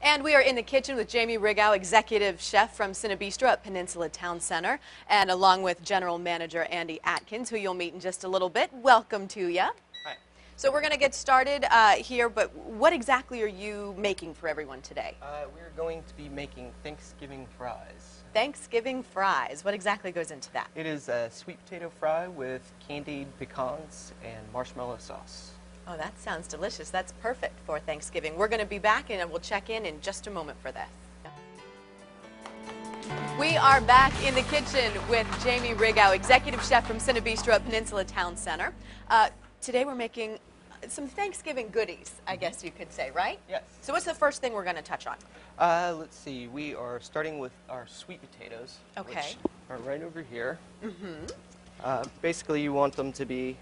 And we are in the kitchen with Jamie Rigow, executive chef from CinéBistro at Peninsula Town Center, and along with general manager Andy Atkins, who you'll meet in just a little bit. Welcome to you. Hi. So we're going to get started here, but what exactly are you making for everyone today? We're going to be making Thanksgiving fries. Thanksgiving fries. What exactly goes into that? It is a sweet potato fry with candied pecans and marshmallow sauce. Oh, that sounds delicious. That's perfect for Thanksgiving. We're going to be back and we'll check in just a moment for this. We are back in the kitchen with Jamie Rigow, executive chef from CinéBistro at Peninsula Town Center. Today we're making some Thanksgiving goodies, I guess you could say, right? Yes. So what's the first thing we're going to touch on? Let's see. We are starting with our sweet potatoes, Okay. which are right over here. Basically, you want them to be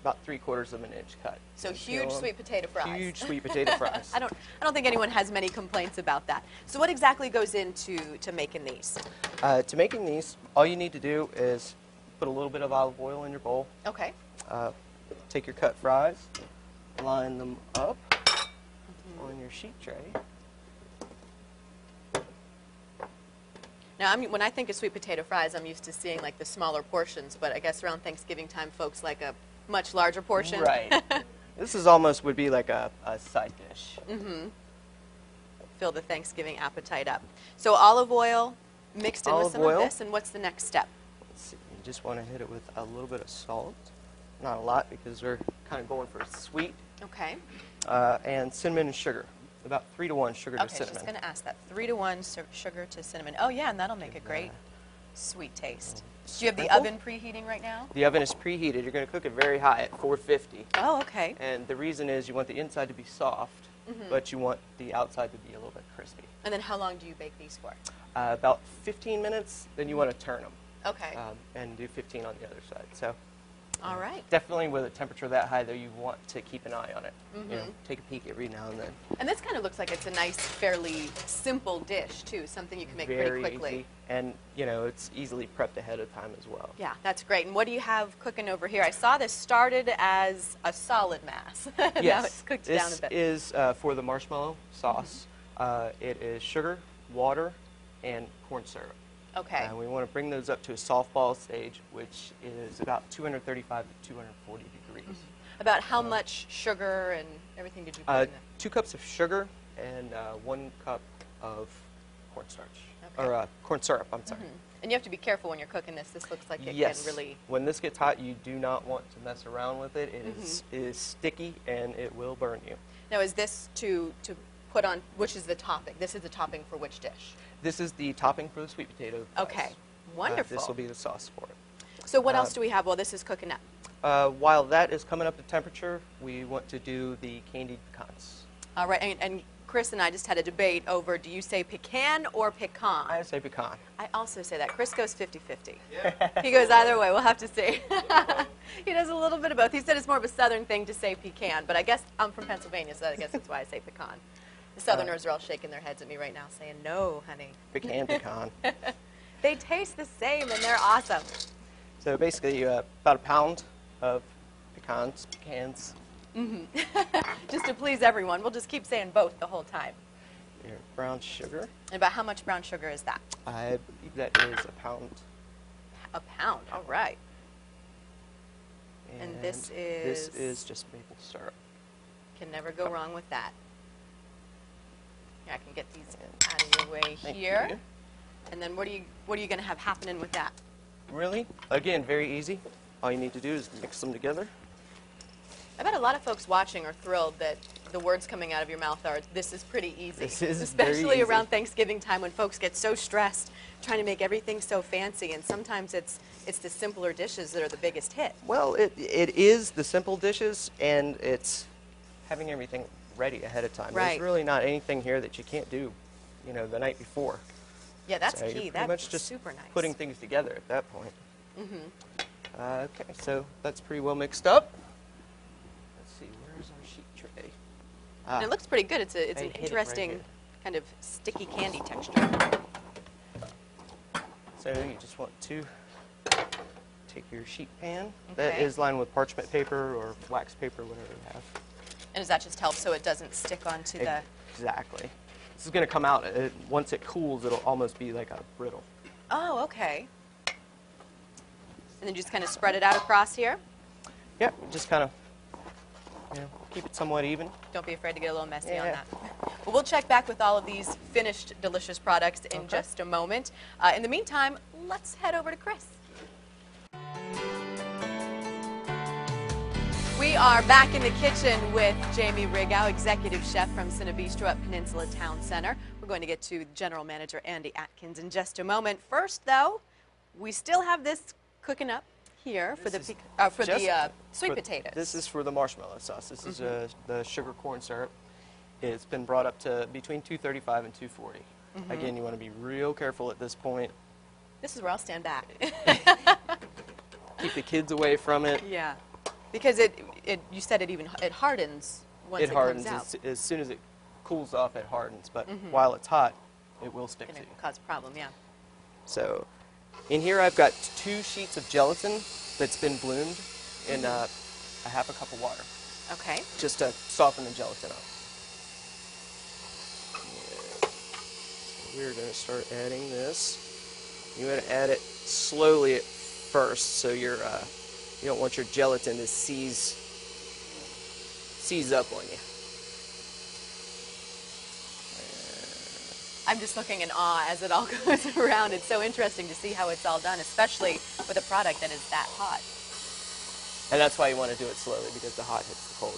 about 3/4 of an inch cut. So huge sweet potato fries. Huge sweet potato fries. I don't think anyone has many complaints about that. So what exactly goes into making these? To making these, all you need to do is put a little bit of olive oil in your bowl. Okay. Take your cut fries, line them up on your sheet tray. Now, when I think of sweet potato fries, I'm used to seeing like the smaller portions, but I guess around Thanksgiving time, folks like a much larger portion. Right. This is almost would be like a side dish. Fill the Thanksgiving appetite up. So olive oil mixed in with Olive some oil. of this, and what's the next step? Let's see. You just want to hit it with a little bit of salt. Not a lot because we're kind of going for sweet. Okay. And cinnamon and sugar. About 3-to-1 sugar to Okay, cinnamon. just going to ask that. 3-to-1 sugar to cinnamon. Oh, yeah, and that'll make a great sweet taste. Do you have the sprinkle. oven preheating right now? The oven is preheated. You're going to cook it very high at 450. Oh, okay. And the reason is you want the inside to be soft, but you want the outside to be a little bit crispy. And then how long do you bake these for? About 15 minutes, then you want to turn them. Okay. And do 15 on the other side. So All right. definitely with a temperature that high, though, you want to keep an eye on it. You know, take a peek every now and then. And this kind of looks like it's a nice, fairly simple dish, too, something you can make Very pretty quickly. easy. And, you know, it's easily prepped ahead of time as well. Yeah, that's great. And what do you have cooking over here? I saw this started as a solid mass. Now Yes, it's cooked down a bit. this is for the marshmallow sauce. It is sugar, water, and corn syrup. Okay. And we want to bring those up to a soft ball stage, which is about 235 to 240 degrees. About how much sugar and everything did you put in it? 2 cups of sugar and 1 cup of cornstarch. Okay. Or corn syrup, I'm sorry. And you have to be careful when you're cooking this. This looks like it Yes. can really... When this gets hot, you do not want to mess around with it. It is sticky and it will burn you. Now, is this to put on, which is the topping? This is the topping for which dish? This is the topping for the sweet potato fries. Okay. Wonderful. This will be the sauce for it. So what else do we have while this is cooking up? While that is coming up to temperature, we want to do the candied pecans. All right, and Chris and I just had a debate over, do you say pecan or pecan? I say pecan. I also say that. Chris goes 50-50. Yeah. He goes either way. We'll have to see. He does a little bit of both. He said it's more of a southern thing to say pecan, but I guess I'm from Pennsylvania, so I guess that's why I say pecan. The southerners are all shaking their heads at me right now saying, no, honey. Pecan. They taste the same, and they're awesome. So basically, about a pound of pecans. Just to please everyone. We'll just keep saying both the whole time. Your brown sugar. And about how much brown sugar is that? I believe that is a pound. A pound. All right. And this is? This is just maple syrup. Can never go wrong with that. Here, I can get these out of your way Thank here. you. And then what are you going to have happening with that? Really? Again, very easy. All you need to do is mix them together. I bet a lot of folks watching are thrilled that the words coming out of your mouth are, this is pretty easy. This is especially very easy. around Thanksgiving time when folks get so stressed trying to make everything so fancy, and sometimes it's the simpler dishes that are the biggest hit. Well, it is the simple dishes, and it's having everything ready ahead of time. Right. There's really not anything here that you can't do, you know, the night before. Yeah, that's So you're key. pretty much That's just super nice. putting things together at that point. Okay, so that's pretty well mixed up. Let's see, where's our sheet tray? And it looks pretty good. It's I an hit it right interesting here. kind of sticky candy texture. So you just want to take your sheet pan. That Okay. is lined with parchment paper or wax paper, whatever you have. And does that just help so it doesn't stick onto the... Exactly. This is going to come out. Once it cools, it'll almost be like a brittle. Oh, okay. And then just kind of spread it out across here. Yeah, just kind of, keep it somewhat even. Don't be afraid to get a little messy on Yeah. that. Well, we'll check back with all of these finished delicious products in just a moment. In the meantime, let's head over to Chris. We are back in the kitchen with Jamie Rigow, executive chef from CinéBistro at Peninsula Town Center. We're going to get to General Manager Andy Atkins in just a moment. First, though, we still have this cooking up here for the sweet potatoes. This is for the marshmallow sauce. This is the sugar corn syrup. It's been brought up to between 235 and 240. Again, you want to be real careful at this point. This is where I'll stand back. Keep the kids away from it. Yeah, because you said it hardens once it hardens comes out. as soon as it cools off. It hardens, but while it's hot, it will stick to you. Cause a problem, yeah. So, in here I've got 2 sheets of gelatin that's been bloomed in a half a cup of water. Okay. Just to soften the gelatin up. We're going to start adding this. You want to add it slowly at first, so you don't want your gelatin to seize up on you. I'm just looking in awe as it all goes around. It's so interesting to see how it's all done, especially with a product that is that hot. And that's why you want to do it slowly, because the hot hits the cold.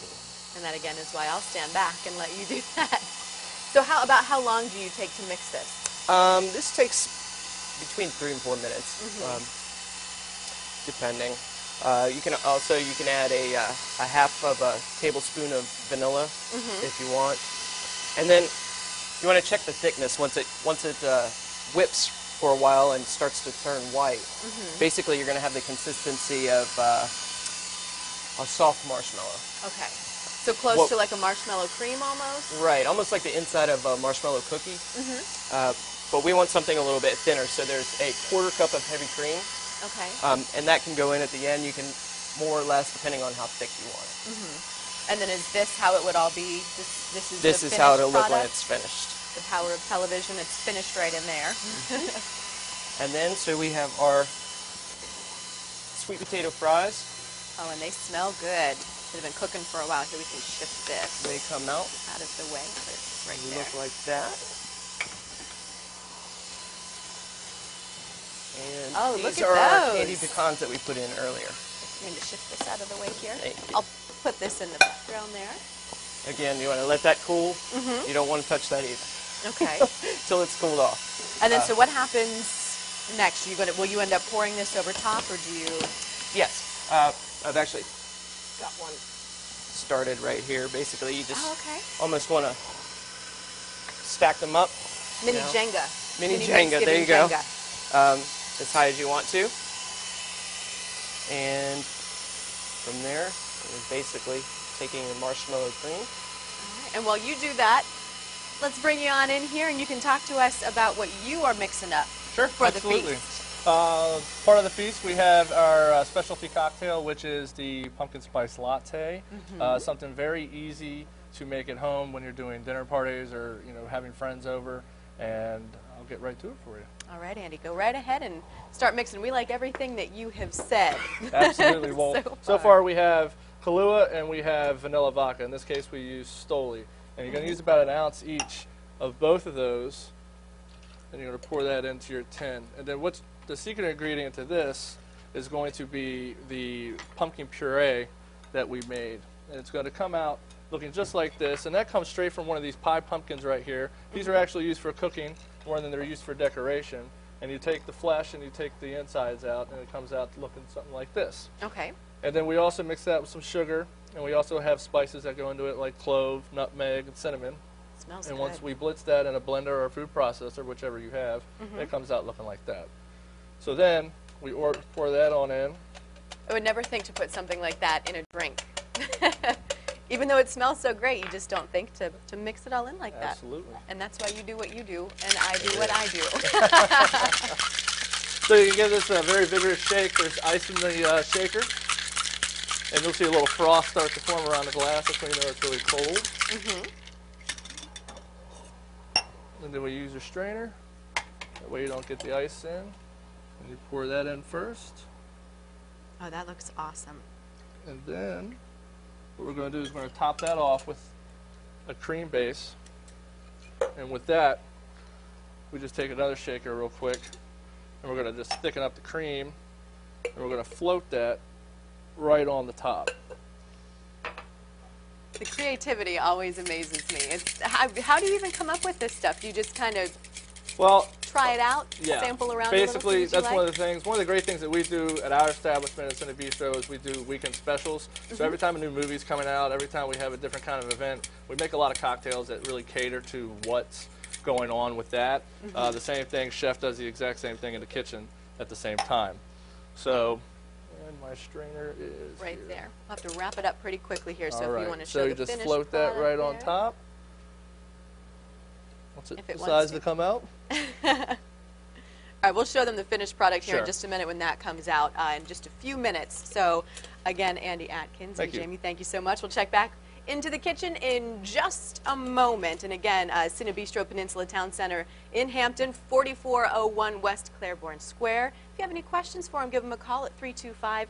And that again is why I'll stand back and let you do that. So how long do you take to mix this? This takes between 3 and 4 minutes, depending. You can add a half of a tablespoon of vanilla if you want, and then you want to check the thickness once it whips for a while and starts to turn white. Basically, you're going to have the consistency of a soft marshmallow. Okay. So close to like a marshmallow cream almost? Right, almost like the inside of a marshmallow cookie. But we want something a little bit thinner, so there's a 1/4 cup of heavy cream. Okay. And that can go in at the end. You can more or less, depending on how thick you want it. And then is this how it would all be? This is how it'll look when it's finished. The power of television, it's finished right in there. And then, so we have our sweet potato fries. Oh, and they smell good. They've been cooking for a while. Here we can shift this They come out. out of the way. Put it right They there. look like that. And Oh, these look at are our those. candy pecans that we put in earlier. I'm going to shift this out of the way here. Thank you. I'll put this in the background there. Again, you want to let that cool. You don't want to touch that either. Okay. Till it's cooled off. And then, so what happens next? Will you end up pouring this over top, or do you? Yes. I've actually got one started right here. Basically, you just almost want to stack them up. Mini Jenga. Mini Jenga. There you go. Jenga. As high as you want to. And from there, we're basically taking your marshmallow cream. All right. And while you do that, let's bring you on in here, and you can talk to us about what you are mixing up for absolutely. the feast. Part of the feast, we have our specialty cocktail, which is the pumpkin spice latte. Something very easy to make at home when you're doing dinner parties or having friends over, and I'll get right to it for you. All right, Andy, go right ahead and start mixing. We like everything that you have said. Absolutely. Well, so far we have Kahlua and we have vanilla vodka. In this case, we use Stoli. And you're going to use about 1 ounce each of both of those. And you're going to pour that into your tin. And then what's the secret ingredient to this is going to be the pumpkin puree that we made. And it's going to come out looking just like this. And that comes straight from one of these pie pumpkins right here. These are actually used for cooking more than they're used for decoration. And you take the flesh and you take the insides out, and it comes out looking something like this. Okay. And then we also mix that with some sugar, and we also have spices that go into it like clove, nutmeg, and cinnamon. Smells and good. once we blitz that in a blender or a food processor, whichever you have, it comes out looking like that. So then we pour that on in. I would never think to put something like that in a drink. Even though it smells so great, you just don't think to mix it all in like that. Absolutely. And that's why you do what you do, and I do what I do. So you can give this a very vigorous shake. There's ice in the shaker. And you'll see a little frost start to form around the glass. That's when you know it's really cold. And then we use your strainer. That way you don't get the ice in. And you pour that in first. Oh, that looks awesome. And then what we're going to do is we're going to top that off with a cream base. And with that, we just take another shaker real quick. And we're going to just thicken up the cream. And we're going to float that right on the top. The creativity always amazes me. It's, how do you even come up with this stuff? Do you just kind of try it out, sample around Basically, a little, that's one of the things. One of the great things that we do at our establishment at CinéBistro is we do weekend specials. So every time a new movie's coming out, every time we have a different kind of event, we make a lot of cocktails that really cater to what's going on with that. The same thing, chef does the exact same thing in the kitchen at the same time. So, and my strainer is right here. there. We'll have to wrap it up pretty quickly here, so All if you want to so show you the just finished float that right on there. top. Once it If it wants decides to. to come out. All right, we'll show them the finished product here in Sure. just a minute when that comes out in just a few minutes. So, again, Andy Atkins Thank and you. Jamie, thank you so much. We'll check back into the kitchen in just a moment. And again, CinéBistro Peninsula Town Center in Hampton, 4401 West Claiborne Square. If you have any questions for them, give them a call at 325-8869.